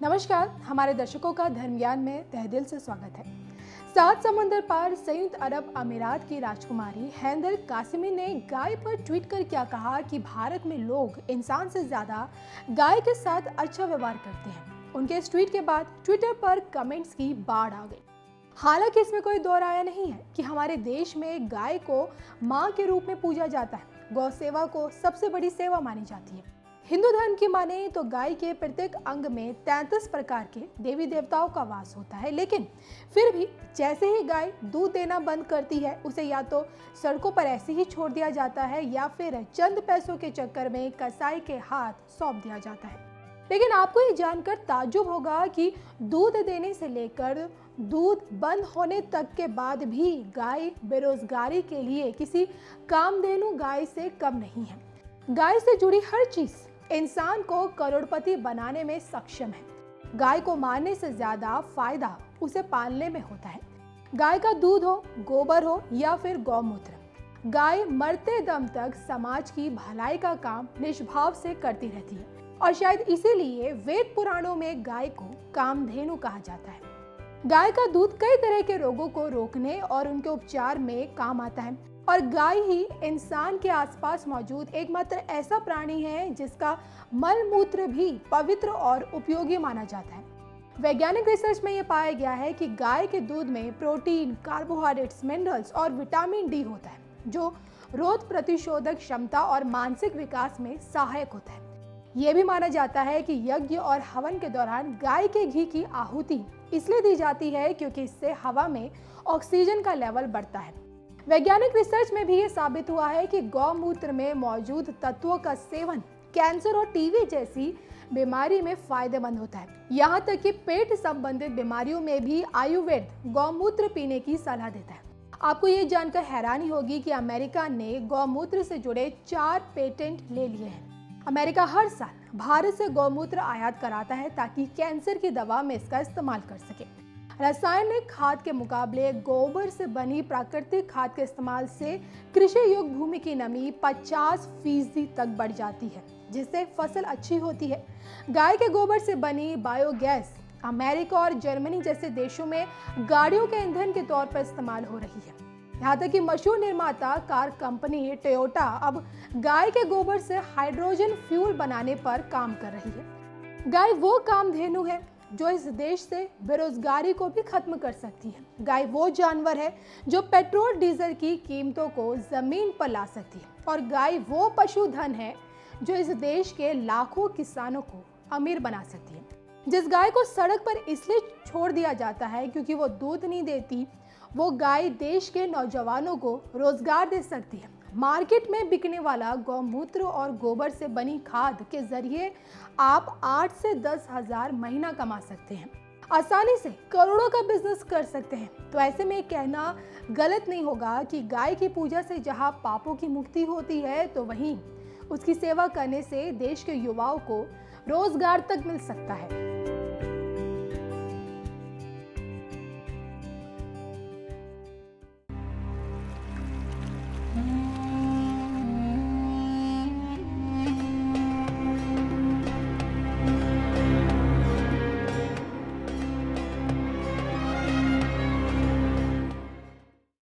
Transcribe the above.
नमस्कार, हमारे दर्शकों का धर्म ज्ञान में तहे दिल से स्वागत है। 7 समुंदर पार संयुक्त अरब अमीरात की राजकुमारी हैंदल कासिमी ने गाय पर ट्वीट कर क्या कहा कि भारत में लोग इंसान से ज्यादा गाय के साथ अच्छा व्यवहार करते हैं। उनके इस ट्वीट के बाद ट्विटर पर कमेंट्स की बाढ़ आ गई। हालांकि इसमें कोई दो राय नहीं है कि हमारे देश में गाय को माँ के रूप में पूजा जाता है। गौ सेवा को सबसे बड़ी सेवा मानी जाती है। हिंदू धर्म की माने तो गाय के प्रत्येक अंग में 33 प्रकार के देवी देवताओं का वास होता है, लेकिन फिर भी जैसे ही गाय दूध देना बंद करती है, उसे या तो सड़कों पर ऐसे ही छोड़ दिया जाता है या फिर चंद पैसों के चक्कर में कसाई के हाथ सौंप दिया जाता है। लेकिन आपको ये जानकर ताज्जुब होगा कि दूध देने से लेकर दूध बंद होने तक के बाद भी गाय बेरोजगारी के लिए किसी कामधेनु गाय से कम नहीं है। गाय से जुड़ी हर चीज इंसान को करोड़पति बनाने में सक्षम है। गाय को मारने से ज्यादा फायदा उसे पालने में होता है। गाय का दूध हो, गोबर हो या फिर गौमूत्र, गाय मरते दम तक समाज की भलाई का काम निष्भाव से करती रहती है और शायद इसीलिए वेद पुराणों में गाय को कामधेनु कहा जाता है। गाय का दूध कई तरह के रोगों को रोकने और उनके उपचार में काम आता है और गाय ही इंसान के आसपास मौजूद एकमात्र ऐसा प्राणी है जिसका मल मूत्र भी पवित्र और उपयोगी माना जाता है। वैज्ञानिक रिसर्च में यह पाया गया है कि गाय के दूध में प्रोटीन, कार्बोहाइड्रेट्स, मिनरल्स और विटामिन डी होता है, जो रोग प्रतिशोधक क्षमता और मानसिक विकास में सहायक होता है। यह भी माना जाता है कि यज्ञ और हवन के दौरान गाय के घी की आहुति इसलिए दी जाती है क्योंकि इससे हवा में ऑक्सीजन का लेवल बढ़ता है। वैज्ञानिक रिसर्च में भी ये साबित हुआ है कि गौमूत्र में मौजूद तत्वों का सेवन कैंसर और टीबी जैसी बीमारी में फायदेमंद होता है। यहाँ तक कि पेट संबंधित बीमारियों में भी आयुर्वेद गौमूत्र पीने की सलाह देता है। आपको ये जानकर हैरानी होगी कि अमेरिका ने गौमूत्र से जुड़े 4 पेटेंट ले लिए हैं। अमेरिका हर साल भारत से गौमूत्र आयात कराता है ताकि कैंसर की दवा में इसका इस्तेमाल कर सके। रासायनिक खाद के मुकाबले गोबर से बनी प्राकृतिक खाद के इस्तेमाल से कृषि योग्य भूमि की नमी 50% तक बढ़ जाती है, जिससे फसल अच्छी होती है। गाय के गोबर से बनी बायोगैस अमेरिका और जर्मनी जैसे देशों में गाड़ियों के ईंधन के तौर पर इस्तेमाल हो रही है। यहाँ तक कि मशहूर निर्माता कार कंपनी टोयोटा अब गाय के गोबर से हाइड्रोजन फ्यूल बनाने पर काम कर रही है। गाय वो कामधेनु है जो इस देश से बेरोजगारी को भी खत्म कर सकती है। गाय वो जानवर है जो पेट्रोल डीजल की कीमतों को जमीन पर ला सकती है और गाय वो पशुधन है जो इस देश के लाखों किसानों को अमीर बना सकती है। जिस गाय को सड़क पर इसलिए छोड़ दिया जाता है क्योंकि वो दूध नहीं देती, वो गाय देश के नौजवानों को रोजगार दे सकती है। मार्केट में बिकने वाला गौमूत्र और गोबर से बनी खाद के जरिए आप 8 से 10 हजार महीना कमा सकते हैं। आसानी से करोड़ों का बिजनेस कर सकते हैं। तो ऐसे में कहना गलत नहीं होगा कि गाय की पूजा से जहां पापों की मुक्ति होती है, तो वहीं उसकी सेवा करने से देश के युवाओं को रोजगार तक मिल सकता है।